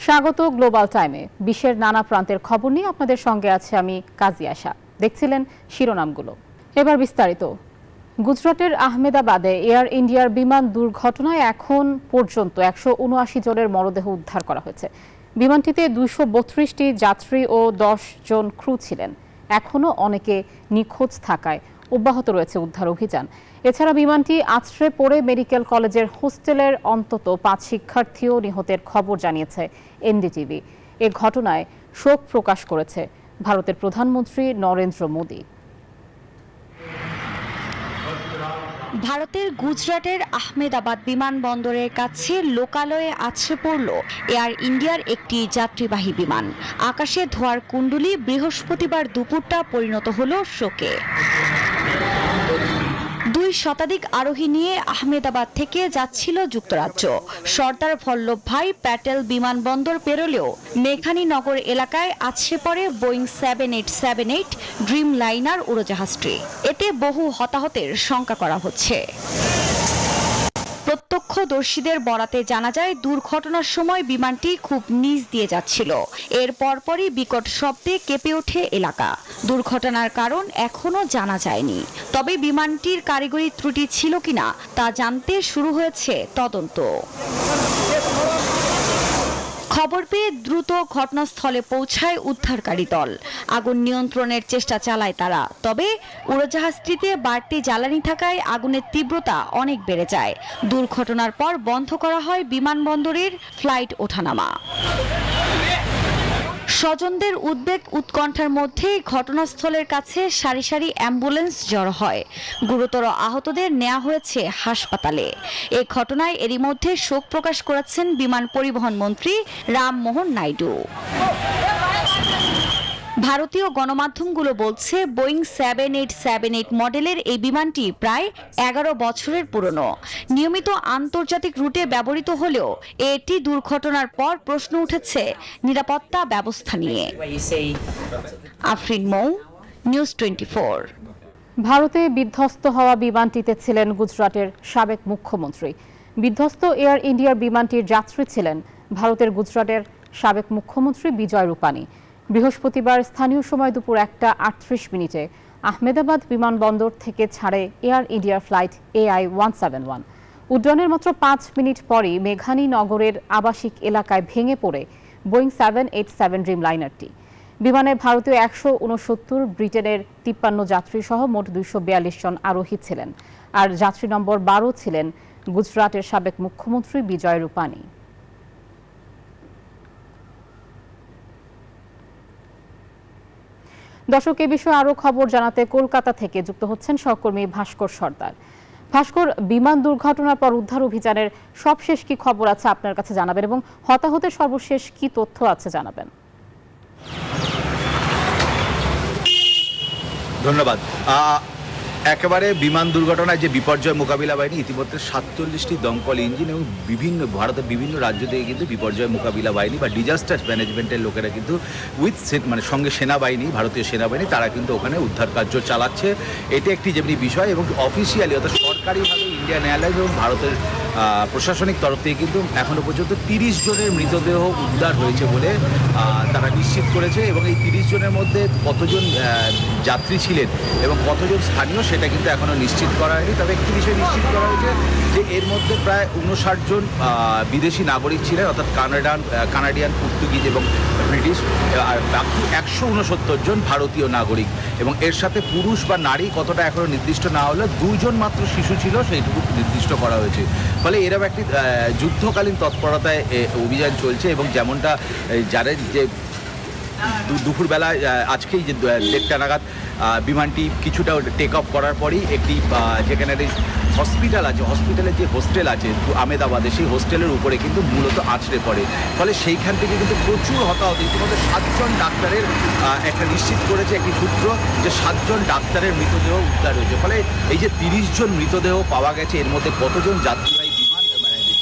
স্বাগত গ্লোবাল টাইমে। বিশ্বের নানা প্রান্তের খবর নিয়ে আপনাদের সঙ্গে আছে আমি কাজী আশা। দেখছিলেন শিরোনামগুলো, এবার বিস্তারিত। গুজরাটের আহমেদাবাদে এয়ার ইন্ডিয়ার বিমান দুর্ঘটনায় এখন পর্যন্ত 179 জনের মরদেহ উদ্ধার করা হয়েছে। বিমানটিতে 232টি যাত্রী ও 10 জন ক্রু ছিলেন। এখনও অনেকে নিখোঁজ থাকায় অব্যাহত রয়েছে উদ্ধার অভিযান। এছাড়া বিমানটি আছড়ে পড়ে মেডিকেল কলেজের হোস্টেলের অন্তত 5 শিক্ষার্থীও নিহতের খবর জানিয়েছে এনডিটিভি। এ ঘটনায় শোক প্রকাশ করেছে ভারতের প্রধানমন্ত্রী নরেন্দ্র মোদী। ভারতের গুজরাটের আহমেদাবাদ বিমানবন্দরের কাছে লোকালয়ে আছড়ে পড়ল এয়ার ইন্ডিয়ার একটি যাত্রীবাহী বিমান। আকাশে ধোঁয়ার কুণ্ডলী বৃহস্পতিবার দুপুরটা পরিণত হল শোকে। 2 শতাধিক আরোহী নিয়ে আহমেদাবাদ থেকে যাচ্ছিল যুক্তরাজ্য। সর্দার বল্লভভাই প্যাটেল বিমানবন্দর পেরোলেও মেঘানীনগর এলাকায় আছড়ে পড়ে বোয়িং 7878 ড্রিম লাইনার উড়োজাহাজটি। এতে বহু হতাহতের শঙ্কা করা হচ্ছে। প্রত্যক্ষদর্শীদের বরাতে জানা যায়, দুর্ঘটনার সময় বিমানটি খুব নিচ দিয়ে যাচ্ছিল। এর পরপরই বিকট শব্দে কেঁপে ওঠে এলাকা। দুর্ঘটনার কারণ এখনো জানা যায়নি, তবে বিমানটির কারিগরি ত্রুটি ছিল কিনা তা জানতে শুরু হয়েছে তদন্ত। খবর পেয়ে দ্রুত ঘটনাস্থলে পৌঁছায় উদ্ধারকারী দল। আগুন নিয়ন্ত্রণের চেষ্টা চালায় তারা, তবে উড়োজাহাজটিতে বাড়তি জ্বালানি থাকায় আগুনের তীব্রতা অনেক বেড়ে যায়। দুর্ঘটনার পর বন্ধ করা হয় বিমানবন্দরের ফ্লাইট ওঠানামা। স্বজনদের উদ্বেগ উৎকণ্ঠার মধ্যে ঘটনাস্থলের কাছে সারি সারি অ্যাম্বুলেন্স জড়ো হয়। গুরুতর আহতদের নেওয়া হয়েছে হাসপাতালে। এই ঘটনায় এরই মধ্যে শোক প্রকাশ করেছেন বিমান পরিবহন মন্ত্রী রামমোহন নাইডু। ভারতীয় গণমাধ্যমগুলো বলছে, বোয়িং 7878 মডেলের এই বিমানটি প্রায় 11 বছরের পুরনো। নিয়মিত আন্তর্জাতিক রুটে ব্যবহৃত হলেও এটি দুর্ঘটনার পর প্রশ্ন উঠেছে নিরাপত্তা ব্যবস্থা নিয়ে। আফরিন মৌ, নিউজ 24। ভারতে বিধ্বস্ত হওয়া বিমানটিতে ছিলেন গুজরাটের সাবেক মুখ্যমন্ত্রী। বিধ্বস্ত এয়ার ইন্ডিয়ার বিমানটির যাত্রী ছিলেন ভারতের গুজরাটের সাবেক মুখ্যমন্ত্রী বিজয় রূপানি। বৃহস্পতিবার স্থানীয় সময় দুপুর 1:38 আহমেদাবাদ বিমানবন্দর থেকে ছাড়ে এয়ার ইন্ডিয়ার ফ্লাইট AI-171। উড্ডয়নের মাত্র 5 মিনিট পরই মেঘানীনগরের আবাসিক এলাকায় ভেঙে পড়ে বোয়িং 787 ড্রিম লাইনারটি। বিমানে ভারতীয় 169, ব্রিটেনের 53 যাত্রী সহ মোট 242 জন আরোহী ছিলেন। আর যাত্রী নম্বর 12 ছিলেন গুজরাটের সাবেক মুখ্যমন্ত্রী বিজয় রূপানি। দর্শক, এ বিষয়ে আরও খবর জানাতে কলকাতা থেকে যুক্ত হচ্ছেন সহকর্মী ভাস্কর সর্দার। ভাস্কর, বিমান দুর্ঘটনার পর উদ্ধার অভিযানের সবশেষ কি খবর আছে আপনার কাছে জানাবেন, এবং হতাহতের সর্বশেষ কি তথ্য আছে জানাবেন। ধন্যবাদ। একেবারে বিমান দুর্ঘটনায় যে বিপর্যয় মোকাবিলা বাহিনী ইতিমধ্যে 47টি দমকল ইঞ্জিন এবং ভারতের বিভিন্ন রাজ্য থেকে কিন্তু বিপর্যয় মোকাবিলা বাহিনী বা ডিজাস্টার ম্যানেজমেন্টের লোকেরা কিন্তু সঙ্গে সেনাবাহিনী, ভারতীয় সেনাবাহিনী, তারা কিন্তু ওখানে উদ্ধার কার্য চালাচ্ছে। এটি একটি যেমনি বিষয়, এবং অফিসিয়ালি অর্থাৎ সরকারিভাবে ইন্ডিয়ান এয়ারলাইন্স এবং ভারতের প্রশাসনিক তরফ থেকে কিন্তু এখনো পর্যন্ত 30 জনের মৃতদেহ উদ্ধার হয়েছে বলে তারা নিশ্চিত করেছে। এবং এই 30 জনের মধ্যে কতজন যাত্রী ছিলেন এবং কতজন স্থানীয় সেটা কিন্তু এখনো নিশ্চিত করা হয়নি। তবে একটি বিষয় নিশ্চিত করা হয়েছে যে এর মধ্যে প্রায় 59 জন বিদেশি নাগরিক ছিলেন, অর্থাৎ কানাডিয়ান, পর্তুগিজ এবং ব্রিটিশ, আর বাকি 169 জন ভারতীয় নাগরিক। এবং এর সাথে পুরুষ বা নারী কতটা এখনো নির্দিষ্ট না হলেও 2 জন মাত্র শিশু ছিল, সেইটুকু নির্দিষ্ট করা হয়েছে। ফলে এরকম একটি যুদ্ধকালীন তৎপরতায় অভিযান চলছে। এবং যেমনটা জানেন যে দুপুরবেলা আজকেই যে 1:30 নাগাদ বিমানটি কিছুটা টেক অফ করার পরই একটি যেখানে হসপিটাল আছে, হসপিটালের যে হোস্টেল আছে আহমেদাবাদে, সেই হোস্টেলের উপরে কিন্তু মূলত আছড়ে পড়ে। ফলে সেইখান থেকে কিন্তু প্রচুর হতাহত। ইতিমধ্যে 7 জন ডাক্তারের একটা নিশ্চিত করেছে একটি সূত্র যে 7 জন ডাক্তারের মৃতদেহ উদ্ধার হয়েছে। ফলে এই যে 30 জন মৃতদেহ পাওয়া গেছে, এর মধ্যে কতজন যাত্রীবাহী বিমান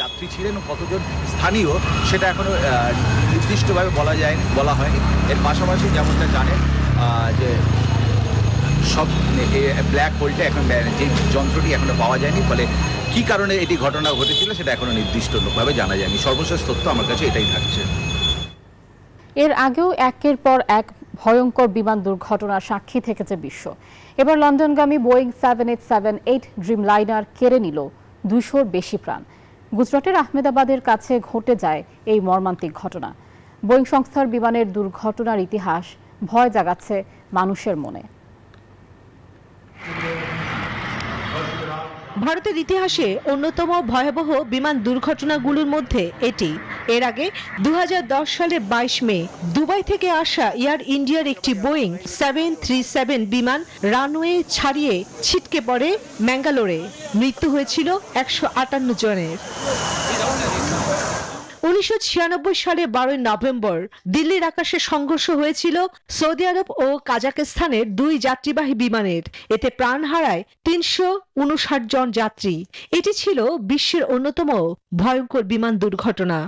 যাত্রী ছিলেন ও কতজন স্থানীয় সেটা এখনো নির্দিষ্টভাবে বলা হয়নি। এর পাশাপাশি যেমনটা জানেন যে সব ব্ল্যাক হোলটা এখন যে যন্ত্রটি এখনো পাওয়া যায়নি, ফলে কি কারণে এটি ঘটনা ঘটেছিল সেটা এখনো নির্দিষ্টভাবে জানা যায়নি। সর্বশেষ তথ্য আমার কাছে এটাই থাকছে। এর আগেও একের পর এক ভয়ঙ্কর বিমান দুর্ঘটনার সাক্ষী থেকেছে বিশ্ব। এবার লন্ডনগামী বোয়িং 787-8 ড্রিমলাইনার কেড়ে নিল 200-র বেশি প্রাণ। গুজরাটের আহমেদাবাদের কাছে ঘটে যায় এই মর্মান্তিক ঘটনা। বোয়িং সংস্থার বিমানের দুর্ঘটনার ইতিহাস ভয় জাগাচ্ছে মানুষের মনে। ভারতের ইতিহাসে অন্যতম ভয়াবহ বিমান দুর্ঘটনাগুলোর মধ্যে এটি। এর আগে 2010 সালের 22 মে দুবাই থেকে আসা এয়ার ইন্ডিয়ার একটি বোয়িং 737 বিমান রানওয়ে ছাড়িয়ে ছিটকে পড়ে ম্যাঙ্গালোরে। মৃত্যু হয়েছিল 158 জনের। 1996 সালে 12 নভেম্বর দিল্লির আকাশে সংঘর্ষ হয়েছিল সৌদি আরব ও কাজাকিস্তানের 2 যাত্রীবাহী বিমানের। এতে প্রাণ হারায় 359 জন যাত্রী। এটি ছিল বিশ্বের অন্যতম ভয়ঙ্কর বিমান দুর্ঘটনা।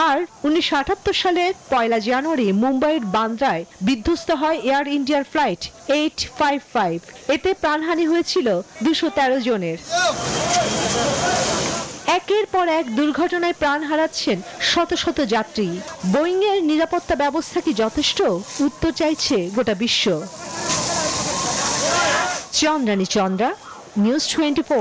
আর 1978 সালের 1 জানুয়ারি মুম্বাইয়ের বান্দ্রায় বিধ্বস্ত হয় এয়ার ইন্ডিয়ার ফ্লাইট 855। এতে প্রাণহানি হয়েছিল 213 জনের। একের পর এক দুর্ঘটনায় প্রাণ হারাচ্ছেন শত শত যাত্রী। বোয়িং এর নিরাপত্তা ব্যবস্থা কি যথেষ্ট? উত্তর চাইছে গোটা বিশ্ব। চন্দ্রানী চন্দ্রা, নিউজ 24।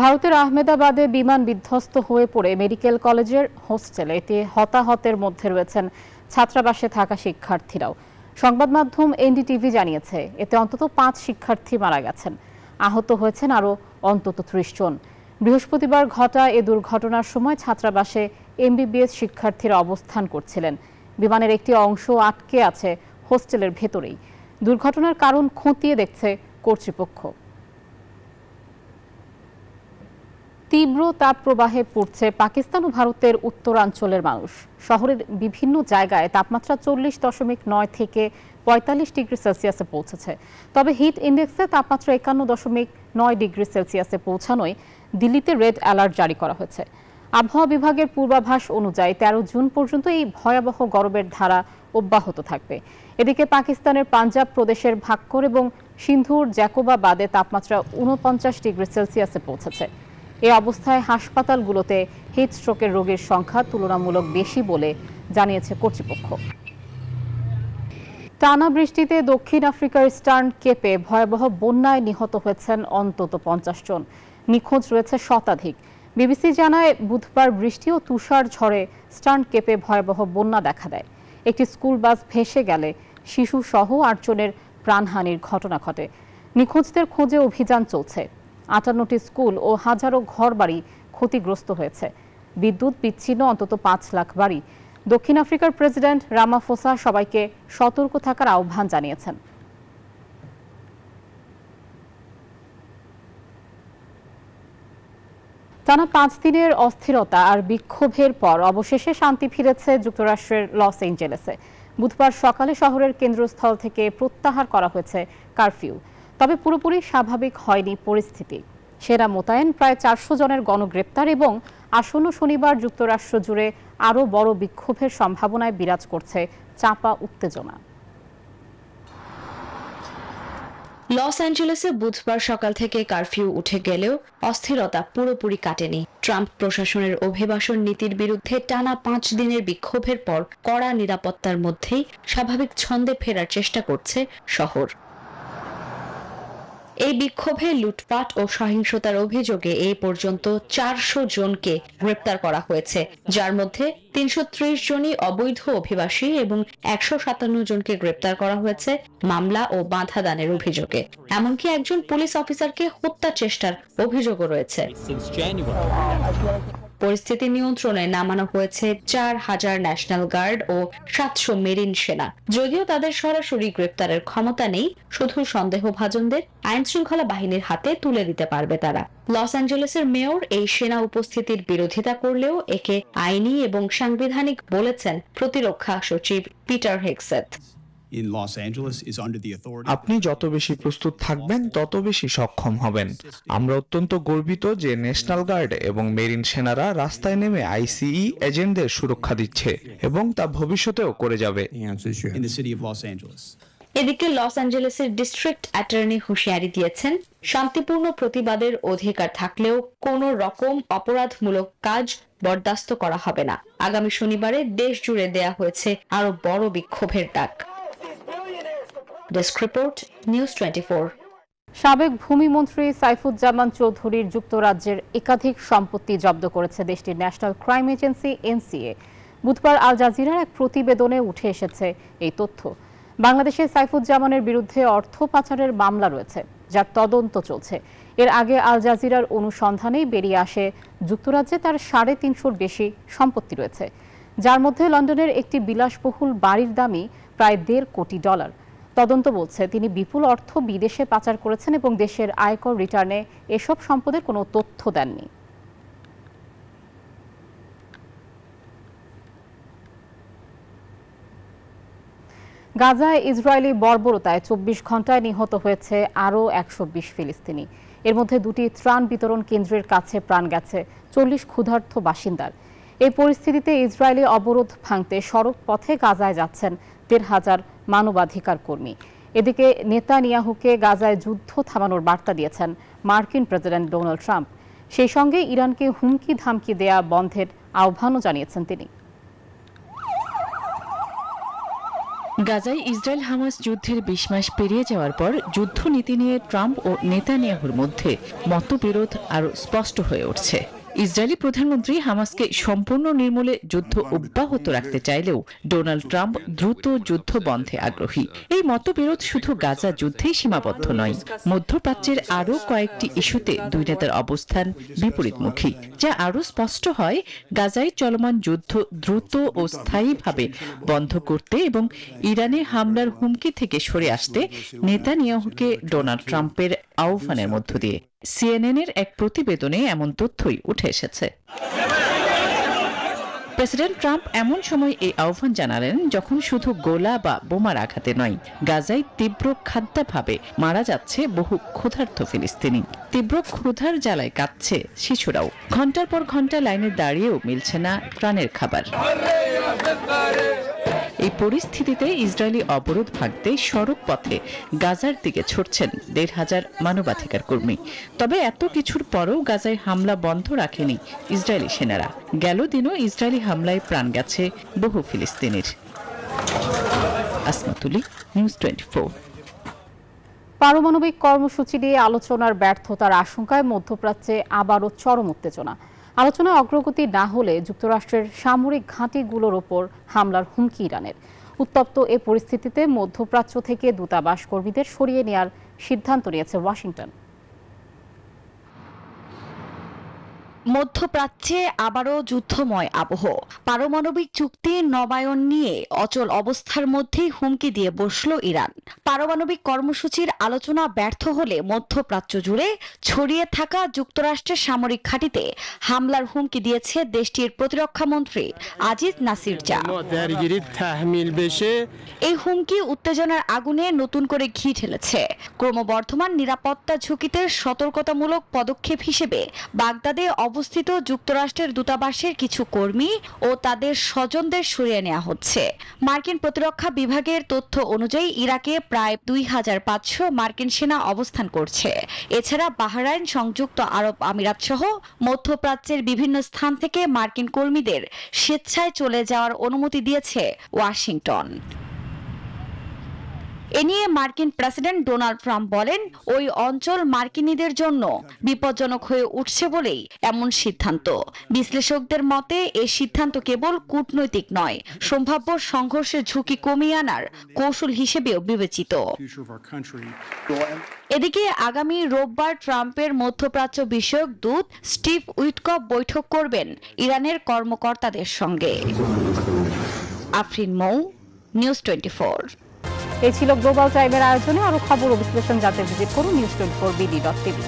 ভারতের আহমেদাবাদে বিমান বিধ্বস্ত হয়ে পড়ে মেডিকেল কলেজের হোস্টেলে এতে হতাহতের মধ্যে রয়েছেন ছাত্রাবাসে থাকা শিক্ষার্থীরাও। সংবাদ মাধ্যম এনডিটিভি জানিয়েছে এতে অন্তত 5 শিক্ষার্থী মারা গেছেন, আহত হয়েছেন আরও অন্তত 30 জন। বৃহস্পতিবার ঘটা এ দুর্ঘটনার সময় ছাত্রাবাসে এমবিবিএস শিক্ষার্থীরা অবস্থান করছিলেন। বিমানের একটি অংশ আটকে আছে হোস্টেলের ভেতরেই। দুর্ঘটনার কারণ খতিয়ে দেখছে কর্তৃপক্ষ। তীব্র তাপপ্রবাহে পড়ছে পাকিস্তান ও ভারতের উত্তরাঞ্চলের মানুষ। শহরের বিভিন্ন জায়গায় তাপমাত্রা 40.9 থেকে 45 ডিগ্রি সেলসিয়াসে পৌঁছেছে। তবে হিট ইন্ডেক্সে তাপমাত্রা 51.9 ডিগ্রি সেলসিয়াসে পৌঁছানোয় দিল্লিতে রেড অ্যালার্ট জারি করা হয়েছে। আবহাওয়া বিভাগের পূর্বাভাস অনুযায়ী 13 জুন পর্যন্ত এই ভয়াবহ গরমের ধারা অব্যাহত থাকবে। এদিকে পাকিস্তানের পাঞ্জাব প্রদেশের ভাক্কর এবং সিন্ধুর জ্যাকোবাবাদে তাপমাত্রা 49 ডিগ্রি সেলসিয়াসে পৌঁছেছে। এ অবস্থায় হাসপাতালগুলোতে হিট স্ট্রোকের রোগীর সংখ্যা তুলনামূলক বেশি বলে জানিয়েছে কর্তৃপক্ষ। টানা বৃষ্টিতে দক্ষিণ আফ্রিকার ইস্টার্ন কেপে ভয়াবহ বন্যায় নিহত হয়েছেন অন্তত 50 জন। নিখোঁজ রয়েছে শতাধিক। বিবিসি জানায় বুধবার বৃষ্টি ও তুষার ঝড়ে ইস্টার্ন কেপে ভয়াবহ বন্যা দেখা দেয়। একটি স্কুল বাস ভেসে গেলে শিশু সহ 8 জনের প্রাণহানির ঘটনা ঘটে। নিখোঁজদের খোঁজে অভিযান চলছে। 58টি স্কুল ও হাজারো ঘরবাড়ি ক্ষতিগ্রস্ত হয়েছে। বিদ্যুৎ বিচ্ছিন্ন অন্তত 5 লাখ বাড়ি। দক্ষিণ আফ্রিকার প্রেসিডেন্ট রামাফোসা সবাইকে সতর্ক থাকার আহ্বান জানিয়েছেন। টানা 5 দিনের অস্থিরতা আর বিক্ষোভের পর অবশেষে শান্তি ফিরেছে যুক্তরাষ্ট্রের লস এঞ্জেলেসে। বুধবার সকালে শহরের কেন্দ্রস্থল থেকে প্রত্যাহার করা হয়েছে কারফিউ। তবে পুরোপুরি স্বাভাবিক হয়নি পরিস্থিতি। সেনা মোতায়েন, প্রায় 400 জনের গণগ্রেপ্তার এবং আসন্ন শনিবার যুক্তরাষ্ট্র জুড়ে আরও বড় বিক্ষোভের সম্ভাবনায় বিরাজ করছে চাপা উত্তেজনা। লস অ্যাঞ্জেলেসে বুধবার সকাল থেকে কারফিউ উঠে গেলেও অস্থিরতা পুরোপুরি কাটেনি। ট্রাম্প প্রশাসনের অভিবাসন নীতির বিরুদ্ধে টানা 5 দিনের বিক্ষোভের পর কড়া নিরাপত্তার মধ্যেই স্বাভাবিক ছন্দে ফেরার চেষ্টা করছে শহর। এই বিক্ষোভে লুটপাট ও সহিংসতার অভিযোগে এই পর্যন্ত 400 জনকে গ্রেপ্তার করা হয়েছে, যার মধ্যে 330 জনই অবৈধ অভিবাসী এবং 157 জনকে গ্রেপ্তার করা হয়েছে মামলা ও বাধা দানের অভিযোগে। এমনকি একজন পুলিশ অফিসারকে হত্যা চেষ্টার অভিযোগও রয়েছে। পরিস্থিতি নিয়ন্ত্রণে নামানো হয়েছে 4000 ন্যাশনাল গার্ড ও 700 মেরিন সেনা। যদিও তাদের সরাসরি গ্রেপ্তারের ক্ষমতা নেই, শুধু সন্দেহভাজনদের আইন শৃঙ্খলা বাহিনীর হাতে তুলে দিতে পারবে তারা। লস অ্যাঞ্জেলেসের মেয়র এই সেনা উপস্থিতির বিরোধিতা করলেও একে আইনি এবং সাংবিধানিক বলেছেন প্রতিরক্ষা সচিব পিটার হেগসেথ। আপনি যত বেশি প্রস্তুত থাকবেন তত বেশি সক্ষম হবেন। আমরা অত্যন্ত গর্বিত যে ন্যাশনাল গার্ড এবং মেরিন সেনারা রাস্তায় নেমে আইসিই এজেন্টদের সুরক্ষা দিচ্ছে এবং তা ভবিষ্যতেও করে যাবে। এদিকে লস অ্যাঞ্জেলেসের ডিস্ট্রিক্ট অ্যাটর্নি হুঁশিয়ারি দিয়েছেন, শান্তিপূর্ণ প্রতিবাদের অধিকার থাকলেও কোনো রকম অপরাধমূলক কাজ বরদাস্ত করা হবে না। আগামী শনিবারে দেশ জুড়ে দেয়া হয়েছে আরো বড় বিক্ষোভের ডাক। Desk report, news 24। সাবেক ভূমিমন্ত্রী সাইফুজ্জামান চৌধুরীর যুক্তরাজ্যের একাধিক সম্পত্তি জব্দ করেছে দেশটির ন্যাশনাল ক্রাইম এজেন্সি এনসিএ। বুধবার আল জাজিরার এক প্রতিবেদনে উঠে এসেছে এই তথ্য। বাংলাদেশে সাইফুজ্জামানের বিরুদ্ধে অর্থ পাচারের মামলা রয়েছে, যার তদন্ত চলছে। এর আগে আল জাজিরার অনুসন্ধানেই বেরিয়ে আসে যুক্তরাজ্যে তার 350-র বেশি সম্পত্তি রয়েছে, যার মধ্যে লন্ডনের একটি বিলাসবহুল বাড়ির দামই প্রায় $1.5 কোটি। তদন্ত বলছে তিনি বিপুল অর্থ বিদেশে পাচার করেছেন এবং দেশের আয়কর রিটার্নে এসব সম্পদের কোনো তথ্য দেননি। গাজায় ইসরায়েলি বর্বরতায় 24 ঘন্টায় নিহত হয়েছে আরও 120 ফিলিস্তিনি। এর মধ্যে 2টি ত্রাণ বিতরণ কেন্দ্রের কাছে প্রাণ গেছে 40 ক্ষুধার্ত বাসিন্দার। এই পরিস্থিতিতে ইসরায়েলি অবরোধ ভাঙতে সড়ক পথে গাজায় যাচ্ছেন 1,500 মানবাধিকার কর্মী। এদিকে নেতানিয়াহুকে গাজায় যুদ্ধ থামানোর বার্তা দিয়েছেন মার্কিন প্রেসিডেন্ট ডোনাল্ড ট্রাম্প। সেই সঙ্গে ইরানকে হুমকি ধামকি দেয়া বন্ধের আহ্বানও জানিয়েছেন তিনি। গাজায় ইসরায়েল হামাস যুদ্ধের 20 মাস পেরিয়ে যাওয়ার পর যুদ্ধনীতি নিয়ে ট্রাম্প ও নেতানিয়াহুর মধ্যে মতবিরোধ আরও স্পষ্ট হয়ে উঠছে। ইসরায়েলি প্রধানমন্ত্রী হামাসকে সম্পূর্ণ নির্মূলে যুদ্ধ অব্যাহত রাখতে চাইলেও ডোনাল্ড ট্রাম্প দ্রুত যুদ্ধ বন্ধে আগ্রহী। এই মতবিরোধ শুধু গাজা যুদ্ধেই সীমাবদ্ধ নয়, মধ্যপ্রাচ্যের আরও কয়েকটি ইস্যুতে দুই নেতার অবস্থান বিপরীতমুখী, যা আরও স্পষ্ট হয় গাজায় চলমান যুদ্ধ দ্রুত ও স্থায়ীভাবে বন্ধ করতে এবং ইরানে হামলার হুমকি থেকে সরে আসতে নেতানিয়াহুকে ডোনাল্ড ট্রাম্পের আহ্বানের মধ্য দিয়ে। সিএনএনের এক প্রতিবেদনে এমন তথ্যই উঠে এসেছে। প্রেসিডেন্ট ট্রাম্প এমন সময় এই আহ্বান জানালেন যখন শুধু গোলা বা বোমার আঘাতে নয়, গাজায় তীব্র খাদ্যাভাবে মারা যাচ্ছে বহু ক্ষুধার্ত ফিলিস্তিনি। তীব্র ক্ষুধার জ্বালায় কাঁদছে শিশুরাও। ঘন্টার পর ঘন্টা লাইনে দাঁড়িয়েও মিলছে না প্রাণের খাবার। এই পরিস্থিতিতে ইসরায়েলি অবরোধ ভাঙতে সড়ক পথে গাজার দিকে ছুটছেন 1,500 মানবাধিকার কর্মী। তবে এত কিছুর পরেও গাজায় হামলা বন্ধ রাখেনি ইসরায়েলি সেনারা। গেল দিনও ইসরায়েলি হামলায় প্রাণ গেছে বহু ফিলিস্তিনির। আসমাতুলি, নিউজ 24। পারমাণবিক কর্মসূচি নিয়ে আলোচনার ব্যর্থতার আশঙ্কায় মধ্যপ্রাচ্যে আবারও চরম উত্তেজনা। আলোচনায় অগ্রগতি না হলে যুক্তরাষ্ট্রের সামরিক ঘাঁটিগুলোর ওপর হামলার হুমকি ইরানের। উত্তপ্ত এ পরিস্থিতিতে মধ্যপ্রাচ্য থেকে দূতাবাস কর্মীদের সরিয়ে নেওয়ার সিদ্ধান্ত নিয়েছে ওয়াশিংটন। মধ্যপ্রাচ্যে আবারও যুদ্ধময় আবহ। পারমাণবিক চুক্তি নবায়ন নিয়ে অচল অবস্থার মধ্যেই হুমকি দিয়ে বসল ইরান। পারমাণবিক কর্মসূচির আলোচনা ব্যর্থ হলে মধ্যপ্রাচ্য জুড়ে ছড়িয়ে থাকা যুক্তরাষ্ট্রের সামরিক ঘাঁটিতে হামলার হুমকি দিয়েছে দেশটির প্রতিরক্ষা মন্ত্রী আজিজ নাসির জাহ। এই হুমকি উত্তেজনার আগুনে নতুন করে ঘি ঢেলেছে। ক্রমবর্ধমান নিরাপত্তা ঝুঁকিতে সতর্কতামূলক পদক্ষেপ হিসেবে বাগদাদে অবস্থিত যুক্তরাষ্ট্রের দূতাবাসের কিছু কর্মী ও তাদের স্বজনদের সরিয়ে নেওয়া হচ্ছে। মার্কিন প্রতিরক্ষা বিভাগের তথ্য অনুযায়ী ইরাকে প্রায় 2,500 মার্কিন সেনা অবস্থান করছে। এছাড়া বাহরাইন, সংযুক্ত আরব আমিরাত সহ মধ্যপ্রাচ্যের বিভিন্ন স্থান থেকে মার্কিন কর্মীদের স্বেচ্ছায় চলে যাওয়ার অনুমতি দিয়েছে ওয়াশিংটন। এ নিয়ে মার্কিন প্রেসিডেন্ট ডোনাল্ড ট্রাম্প বলেন, ওই অঞ্চল মার্কিনীদের জন্য বিপজ্জনক হয়ে উঠছে বলেই এমন সিদ্ধান্ত। বিশ্লেষকদের মতে এই সিদ্ধান্ত কেবল কূটনৈতিক নয়, সম্ভাব্য সংঘর্ষের ঝুঁকি কমিয়ে আনার কৌশল হিসেবেও বিবেচিত। এদিকে আগামী রোববার ট্রাম্পের মধ্যপ্রাচ্য বিষয়ক দূত স্টিভ উইটকফ বৈঠক করবেন ইরানের কর্মকর্তাদের সঙ্গে। আফরিন মৌ, নিউজ 24। এই ছিল গ্লোবাল টাইমের আয়োজনে। আরো খবর ও বিশ্লেষণ জানতে ভিজিট করুন news24bd.tv।